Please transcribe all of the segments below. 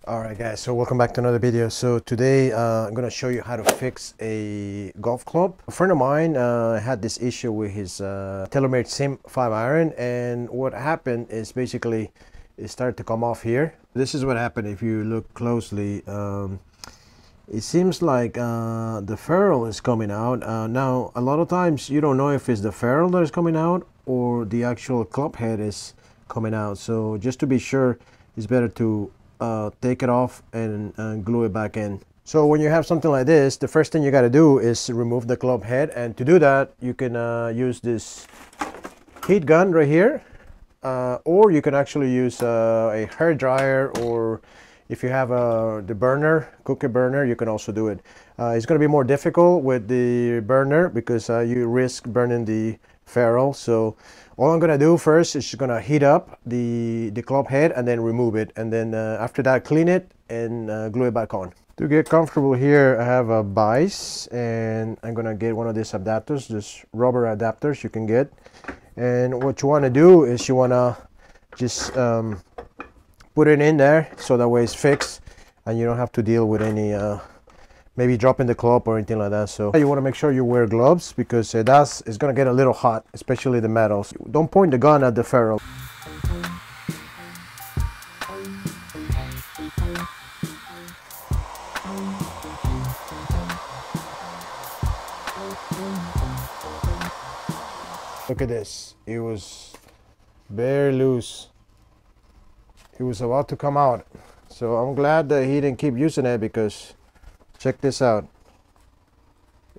Alright guys, so welcome back to another video. So today I'm going to show you how to fix a golf club. A friend of mine had this issue with his TaylorMade Sim 5 iron, and what happened is basically it started to come off here. This is what happened if you look closely. It seems like the ferrule is coming out. Now a lot of times you don't know if it's the ferrule that is coming out or the actual club head is coming out. So just to be sure, it's better to take it off and glue it back in. So when you have something like this, the first thing you got to do is remove the club head, and to do that you can use this heat gun right here, or you can actually use a hair dryer, or if you have the burner, cookie burner, you can also do it. It's going to be more difficult with the burner because you risk burning the ferrule. So all I'm gonna do first is just gonna heat up the club head and then remove it, and then after that clean it and glue it back on. To get comfortable here, I have a vise, and I'm gonna get one of these adapters, just rubber adapters you can get. And what you want to do is you want to just put it in there so that way it's fixed and you don't have to deal with any maybe dropping the club or anything like that. So you want to make sure you wear gloves because it's going to get a little hot, especially the metals. Don't point the gun at the ferrule. Look at this. It was very loose. It was about to come out. So I'm glad that he didn't keep using it, because check this out,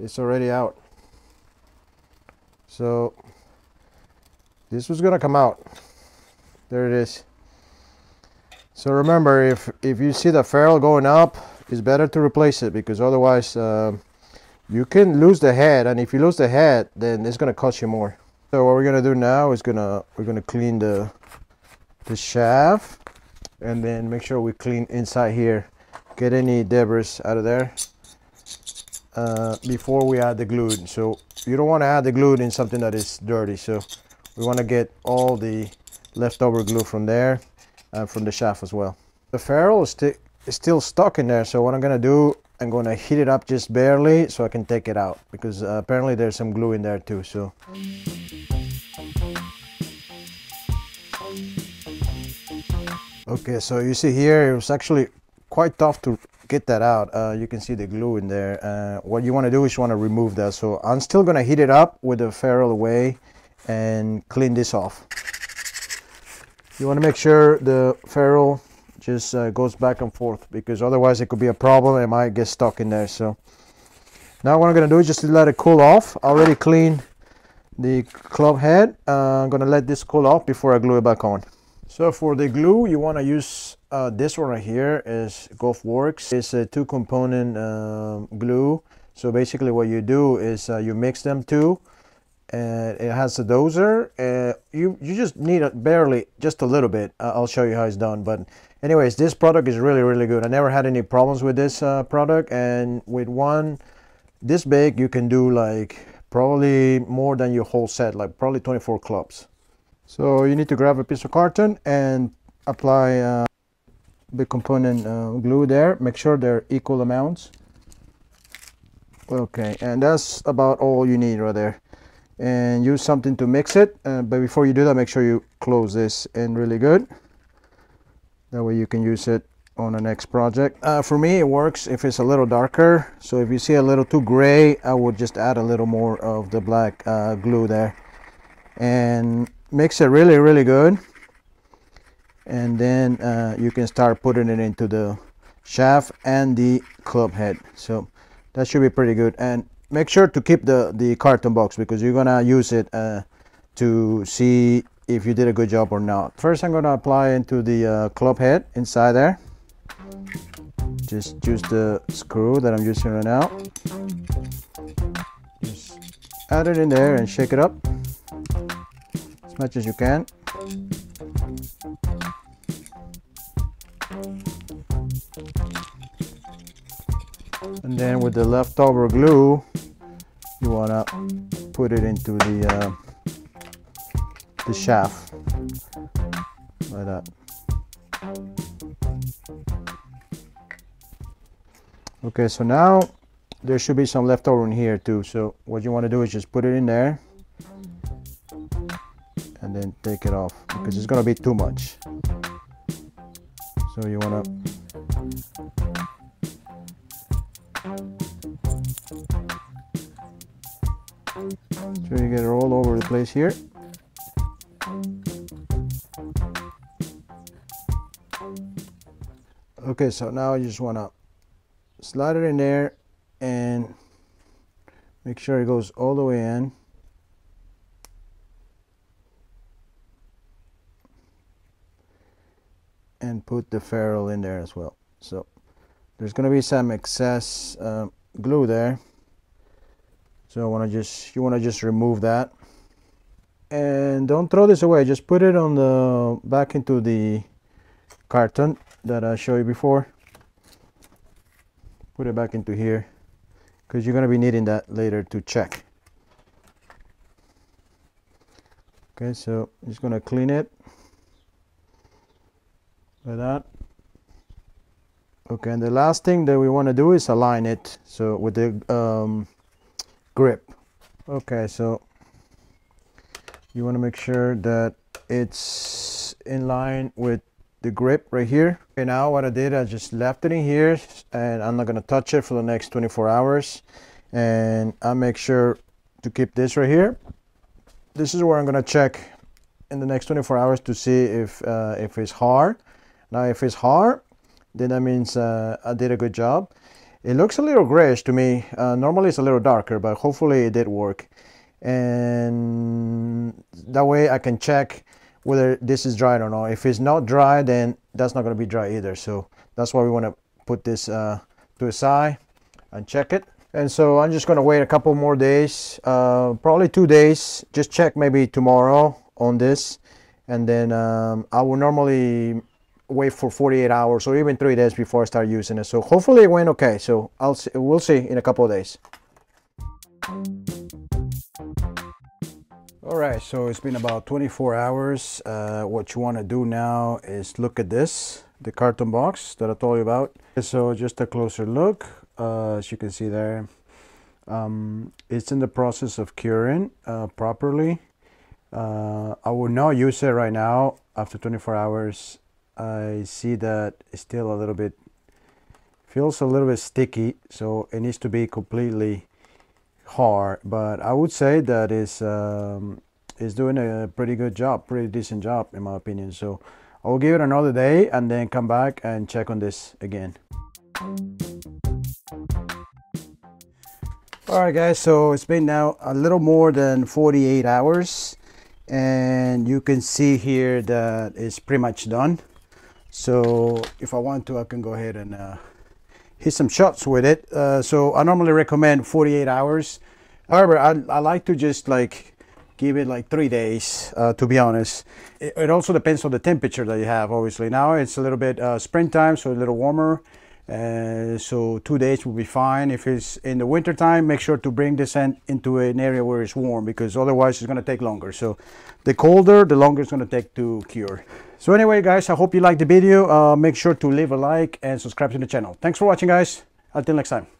it's already out. So this was gonna come out. There it is. So remember, if you see the ferrule going up, it's better to replace it, because otherwise you can lose the head, and if you lose the head, then it's gonna cost you more. So what we're gonna do now is we're gonna clean the shaft, and then make sure we clean inside here. Get any debris out of there before we add the glue. So you don't want to add the glue in something that is dirty. So we want to get all the leftover glue from there, from the shaft as well. The ferrule is still stuck in there. So what I'm going to do, I'm going to heat it up just barely so I can take it out, because apparently there's some glue in there too. So. Okay, so you see here, it was actually quite tough to get that out. You can see the glue in there. What you want to do is you want to remove that. So I'm still going to heat it up with the ferrule away and clean this off. You want to make sure the ferrule just goes back and forth, because otherwise it could be a problem. It might get stuck in there. So now what I'm going to do is just to let it cool off. I already cleaned the club head. I'm going to let this cool off before I glue it back on. So for the glue, you want to use this one right here, is Golf Works. It's a 2-component glue. So basically what you do is you mix them two, and it has a doser. You just need barely, just a little bit. I'll show you how it's done. But anyways, this product is really good. I never had any problems with this product, and with one this big you can do like probably more than your whole set, like probably 24 clubs. So you need to grab a piece of carton and apply the component glue there. Make sure they're equal amounts. Okay, and that's about all you need right there. And use something to mix it. But before you do that, make sure you close this in really good. That way you can use it on the next project. For me, it works if it's a little darker. So if you see a little too gray, I would just add a little more of the black glue there. And mix it really good, and then you can start putting it into the shaft and the club head. So that should be pretty good. And make sure to keep the carton box, because you're gonna use it to see if you did a good job or not. First, I'm gonna apply into the club head inside there. Just use the screw that I'm using right now. Just add it in there and shake it up as much as you can. And then with the leftover glue, you want to put it into the shaft like that. Okay, so now there should be some left over in here too. So what you want to do is just put it in there and then take it off, because it's gonna be too much. So you want to so you get it all over the place here. Okay, so now you just want to slide it in there and make sure it goes all the way in. And put the ferrule in there as well. So there's going to be some excess glue there. So you want to just remove that. And don't throw this away. Just put it on the back into the carton that I showed you before. Put it back into here, because you're going to be needing that later to check. Okay, so I'm just going to clean it like that. Okay, and the last thing that we want to do is align it, so with the grip. Okay, so you want to make sure that it's in line with the grip right here. Okay, now what I did, I just left it in here, and I'm not going to touch it for the next 24 hours. And I make sure to keep this right here. This is where I'm going to check in the next 24 hours to see if it's hard. Now if it's hard, then that means I did a good job. It looks a little grayish to me. Normally it's a little darker, but hopefully it did work. And that way I can check whether this is dry or not. If it's not dry, then that's not going to be dry either. So that's why we want to put this to the side and check it. And so I'm just going to wait a couple more days, probably 2 days. Just check maybe tomorrow on this, and then I will normally wait for 48 hours or even 3 days before I start using it. So hopefully it went okay. So we'll see in a couple of days. All right, so it's been about 24 hours. What you want to do now is look at this, the carton box that I told you about. So just a closer look. As you can see there, it's in the process of curing properly. I will not use it right now. After 24 hours, I see that it's still a little bit, feels a little bit sticky, so it needs to be completely hard. But I would say that is doing a pretty good job, pretty decent job in my opinion. So I'll give it another day and then come back and check on this again. All right guys, so it's been now a little more than 48 hours, and you can see here that it's pretty much done. So if I want to, I can go ahead and hit some shots with it. So I normally recommend 48 hours. However, I like to just like give it like 3 days, to be honest. It also depends on the temperature that you have, obviously. Now it's a little bit springtime, so a little warmer. So 2 days will be fine. If it's in the winter time, make sure to bring this into an area where it's warm, because otherwise it's going to take longer. So the colder, the longer it's going to take to cure. So anyway guys, I hope you liked the video. Make sure to leave a like and subscribe to the channel. Thanks for watching guys. Until next time.